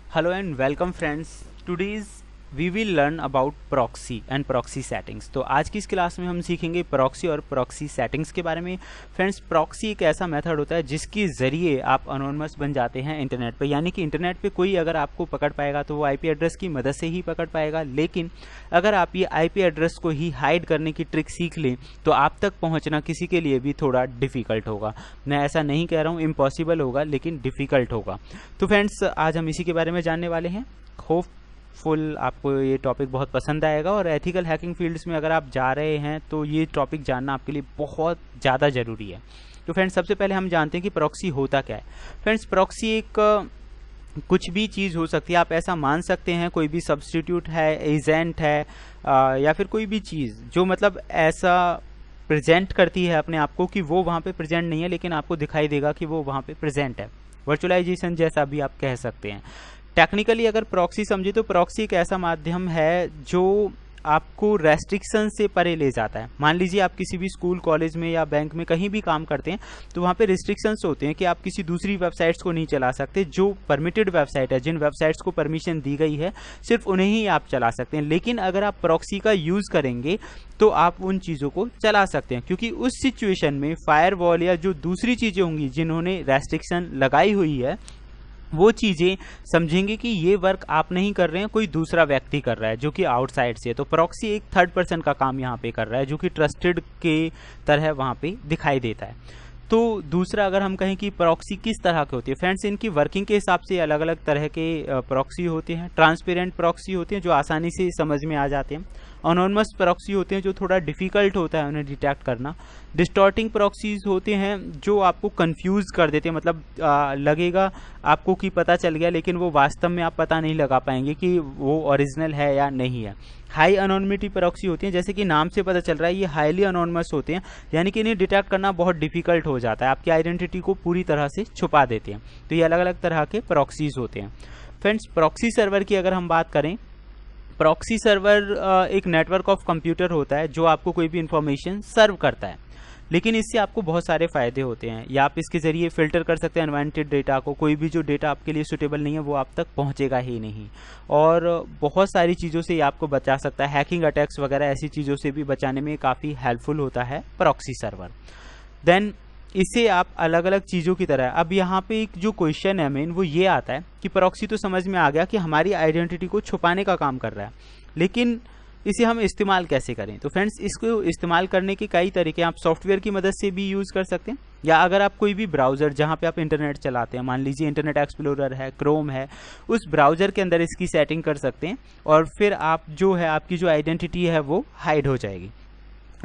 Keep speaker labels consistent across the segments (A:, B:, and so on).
A: Hello and welcome friends. Today's we will learn about proxy and proxy settings. तो आज की इस class में हम सीखेंगे proxy और proxy settings के बारे में. फ्रेंड्स, proxy एक ऐसा मेथड होता है जिसके ज़रिए आप अनोनिमस बन जाते हैं इंटरनेट पे. यानी कि इंटरनेट पे कोई अगर आपको पकड़ पाएगा तो वो आईपी एड्रेस की मदद से ही पकड़ पाएगा. लेकिन अगर आप ये आईपी एड्रेस को ही हाइड करने की ट्रिक सीख लें तो आप तक पहुँचना किसी के लिए भी थोड़ा डिफ़िकल्ट होगा. मैं ऐसा नहीं कह रहा हूँ इम्पॉसिबल होगा, लेकिन डिफ़िकल्ट होगा. तो फ्रेंड्स, आज हम इसी के बारे में जानने वाले हैं. होपफुल आपको ये टॉपिक बहुत पसंद आएगा और एथिकल हैकिंग फील्ड्स में अगर आप जा रहे हैं तो ये टॉपिक जानना आपके लिए बहुत ज़्यादा ज़रूरी है. तो फ्रेंड्स, सबसे पहले हम जानते हैं कि प्रॉक्सी होता क्या है. फ्रेंड्स, प्रॉक्सी एक कुछ भी चीज़ हो सकती है. आप ऐसा मान सकते हैं कोई भी सब्स्टिट्यूट है, एजेंट है, या फिर कोई भी चीज़ जो मतलब ऐसा प्रेजेंट करती है अपने आप को कि वो वहाँ पे प्रेजेंट नहीं है लेकिन आपको दिखाई देगा कि वो वहाँ पे प्रेजेंट है. वर्चुअलाइजेशन जैसा भी आप कह सकते हैं. टेक्निकली अगर प्रॉक्सी समझे तो प्रॉक्सी एक ऐसा माध्यम है जो आपको रेस्ट्रिक्शन से परे ले जाता है. मान लीजिए आप किसी भी स्कूल, कॉलेज में या बैंक में कहीं भी काम करते हैं तो वहाँ पे रिस्ट्रिक्शंस होते हैं कि आप किसी दूसरी वेबसाइट्स को नहीं चला सकते. जो परमिटेड वेबसाइट है, जिन वेबसाइट्स को परमिशन दी गई है, सिर्फ उन्हें ही आप चला सकते हैं. लेकिन अगर आप प्रॉक्सी का यूज़ करेंगे तो आप उन चीज़ों को चला सकते हैं, क्योंकि उस सिचुएशन में फायरवॉल या जो दूसरी चीज़ें होंगी जिन्होंने रेस्ट्रिक्शन लगाई हुई है वो चीज़ें समझेंगे कि ये वर्क आप नहीं कर रहे हैं, कोई दूसरा व्यक्ति कर रहा है जो कि आउटसाइड से है. तो प्रॉक्सी एक थर्ड पर्सन का काम यहाँ पे कर रहा है जो कि ट्रस्टेड के तरह वहाँ पे दिखाई देता है. तो दूसरा, अगर हम कहें कि प्रॉक्सी किस तरह के होती है, फ्रेंड्स, इनकी वर्किंग के हिसाब से अलग अलग तरह के प्रॉक्सी होते हैं. ट्रांसपेरेंट प्रॉक्सी होते हैं जो आसानी से समझ में आ जाते हैं. अनोनिमस प्रॉक्सी होते हैं जो थोड़ा डिफिकल्ट होता है उन्हें डिटेक्ट करना. डिस्टॉर्टिंग प्रॉक्सीज होते हैं जो आपको कंफ्यूज कर देते हैं. मतलब लगेगा आपको कि पता चल गया लेकिन वो वास्तव में आप पता नहीं लगा पाएंगे कि वो ओरिजिनल है या नहीं है. हाई अनोनिमिटी प्रॉक्सी होती हैं, जैसे कि नाम से पता चल रहा है ये हाईली अनोनिमस होते हैं, यानी कि इन्हें डिटेक्ट करना बहुत डिफिकल्ट हो जाता है, आपकी आइडेंटिटी को पूरी तरह से छुपा देते हैं. तो ये अलग अलग तरह के प्रॉक्सीज होते हैं. फ्रेंड्स, प्रॉक्सी सर्वर की अगर हम बात करें, प्रॉक्सी सर्वर एक नेटवर्क ऑफ कंप्यूटर होता है जो आपको कोई भी इंफॉर्मेशन सर्व करता है. लेकिन इससे आपको बहुत सारे फ़ायदे होते हैं. या आप इसके ज़रिए फ़िल्टर कर सकते हैं अनवांटेड डेटा को. कोई भी जो डेटा आपके लिए सूटेबल नहीं है वो आप तक पहुंचेगा ही नहीं. और बहुत सारी चीज़ों से ये आपको बचा सकता है. हैकिंग अटैक्स वगैरह ऐसी चीज़ों से भी बचाने में काफ़ी हेल्पफुल होता है प्रॉक्सी सर्वर. देन इसे आप अलग अलग चीज़ों की तरह, अब यहाँ पे एक जो क्वेश्चन है मेन वो ये आता है कि प्रॉक्सी तो समझ में आ गया कि हमारी आइडेंटिटी को छुपाने का काम कर रहा है, लेकिन इसे हम इस्तेमाल कैसे करें. तो फ्रेंड्स, इसको इस्तेमाल करने के कई तरीके. आप सॉफ्टवेयर की मदद से भी यूज़ कर सकते हैं, या अगर आप कोई भी ब्राउज़र जहाँ पे आप इंटरनेट चलाते हैं, मान लीजिए इंटरनेट एक्सप्लोरर है, क्रोम है, उस ब्राउज़र के अंदर इसकी सेटिंग कर सकते हैं और फिर आप जो है आपकी जो आइडेंटिटी है वो हाइड हो जाएगी.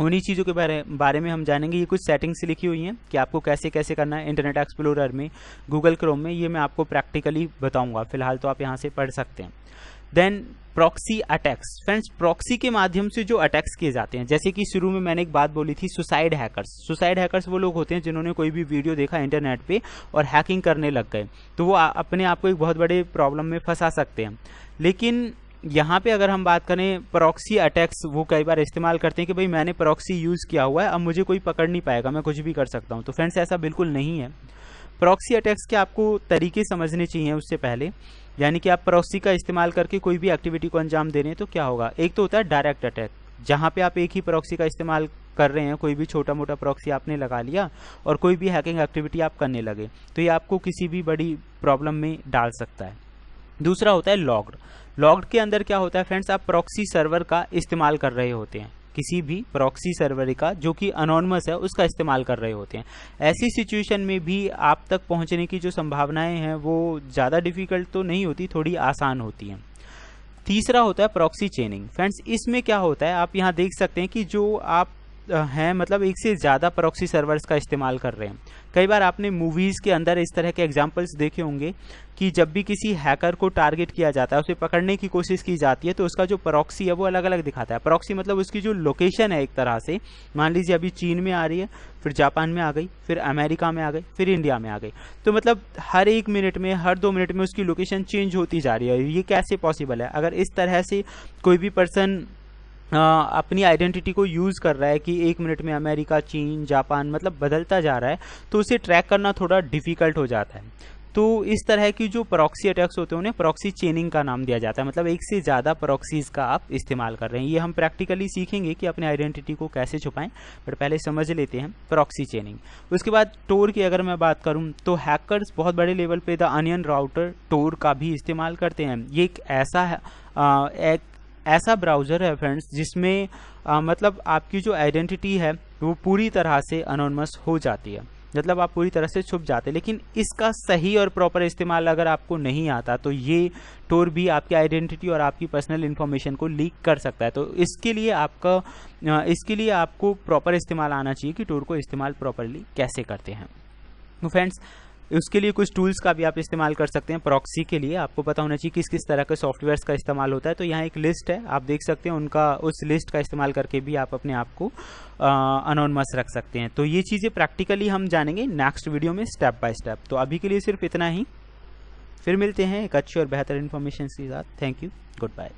A: उन्हीं चीज़ों के बारे में हम जानेंगे. ये कुछ सेटिंग्स लिखी हुई हैं कि आपको कैसे कैसे करना है इंटरनेट एक्सप्लोरर में, गूगल क्रोम में. ये मैं आपको प्रैक्टिकली बताऊंगा, फिलहाल तो आप यहाँ से पढ़ सकते हैं. Then proxy attacks. Friends, proxy के माध्यम से जो अटैक्स किए जाते हैं, जैसे कि शुरू में मैंने एक बात बोली थी, सुसाइड हैकर्स. सुसाइड हैकर्स वो लोग होते हैं जिन्होंने कोई भी वीडियो देखा इंटरनेट पे और हैकिंग करने लग गए, तो वो अपने आप को एक बहुत बड़े प्रॉब्लम में फंसा सकते हैं. लेकिन यहाँ पे अगर हम बात करें, प्रॉक्सी अटैक्स वो कई बार इस्तेमाल करते हैं कि भाई मैंने प्रॉक्सी यूज़ किया हुआ है, अब मुझे कोई पकड़ नहीं पाएगा, मैं कुछ भी कर सकता हूँ. तो फ्रेंड्स, ऐसा बिल्कुल नहीं है. प्रॉक्सी अटैक्स के आपको तरीके समझने चाहिए उससे पहले. यानी कि आप प्रॉक्सी का इस्तेमाल करके कोई भी एक्टिविटी को अंजाम दे रहे हैं तो क्या होगा. एक तो होता है डायरेक्ट अटैक, जहाँ पे आप एक ही प्रॉक्सी का इस्तेमाल कर रहे हैं, कोई भी छोटा मोटा प्रॉक्सी आपने लगा लिया और कोई भी हैकिंग एक्टिविटी आप करने लगे, तो ये आपको किसी भी बड़ी प्रॉब्लम में डाल सकता है. दूसरा होता है लॉग्ड. लॉग्ड के अंदर क्या होता है फ्रेंड्स, आप प्रॉक्सी सर्वर का इस्तेमाल कर रहे होते हैं, किसी भी प्रॉक्सी सर्वर का जो कि अनोनिमस है उसका इस्तेमाल कर रहे होते हैं. ऐसी सिचुएशन में भी आप तक पहुंचने की जो संभावनाएं हैं वो ज़्यादा डिफिकल्ट तो नहीं होती, थोड़ी आसान होती हैं. तीसरा होता है प्रॉक्सी चेनिंग. फ्रेंड्स, इसमें क्या होता है, आप यहाँ देख सकते हैं कि जो आप हैं मतलब एक से ज़्यादा प्रॉक्सी सर्वर्स का इस्तेमाल कर रहे हैं. कई बार आपने मूवीज़ के अंदर इस तरह के एग्जांपल्स देखे होंगे कि जब भी किसी हैकर को टारगेट किया जाता है, उसे पकड़ने की कोशिश की जाती है, तो उसका जो प्रॉक्सी है वो अलग अलग दिखाता है. प्रॉक्सी मतलब उसकी जो लोकेशन है एक तरह से, मान लीजिए अभी चीन में आ रही है, फिर जापान में आ गई, फिर अमेरिका में आ गई, फिर इंडिया में आ गई. तो मतलब हर 1 मिनट में, हर 2 मिनट में उसकी लोकेशन चेंज होती जा रही है. ये कैसे पॉसिबल है. अगर इस तरह से कोई भी पर्सन अपनी आइडेंटिटी को यूज़ कर रहा है कि 1 मिनट में अमेरिका, चीन, जापान मतलब बदलता जा रहा है, तो उसे ट्रैक करना थोड़ा डिफ़िकल्ट हो जाता है. तो इस तरह की जो प्रॉक्सी अटैक्स होते हैं उन्हें प्रॉक्सी चेनिंग का नाम दिया जाता है, मतलब एक से ज़्यादा प्रॉक्सीज का आप इस्तेमाल कर रहे हैं। ये हम प्रैक्टिकली सीखेंगे कि अपने आइडेंटिटी को कैसे छुपाएं, बट पहले समझ लेते हैं प्रॉक्सी चेनिंग। उसके बाद टोर की अगर मैं बात करूं तो हैकर्स बहुत बड़े लेवल पे द अनियन राउटर टोर का भी इस्तेमाल करते हैं। ये एक ऐसा ब्राउज़र है फ्रेंड्स जिसमें मतलब आपकी जो आइडेंटिटी है वो पूरी तरह से अनोनिमस हो जाती है, मतलब आप पूरी तरह से छुप जाते हैं। लेकिन इसका सही और प्रॉपर इस्तेमाल अगर आपको नहीं आता तो ये टोर भी आपकी आइडेंटिटी और आपकी पर्सनल इन्फॉर्मेशन को लीक कर सकता है। तो इसके लिए आपको प्रॉपर इस्तेमाल आना चाहिए कि टोर को इस्तेमाल प्रॉपरली कैसे करते हैं। तो फ्रेंड्स उसके लिए कुछ टूल्स का भी आप इस्तेमाल कर सकते हैं। प्रॉक्सी के लिए आपको पता होना चाहिए किस किस तरह के सॉफ्टवेयर्स का इस्तेमाल होता है। तो यहाँ एक लिस्ट है, आप देख सकते हैं, उस लिस्ट का इस्तेमाल करके भी आप अपने आप को अनोनिमस रख सकते हैं। तो ये चीज़ें प्रैक्टिकली हम जानेंगे नेक्स्ट वीडियो में स्टेप बाय स्टेप। तो अभी के लिए सिर्फ इतना ही, फिर मिलते हैं एक अच्छी और बेहतर इन्फॉर्मेशन के साथ। Thank you, good bye.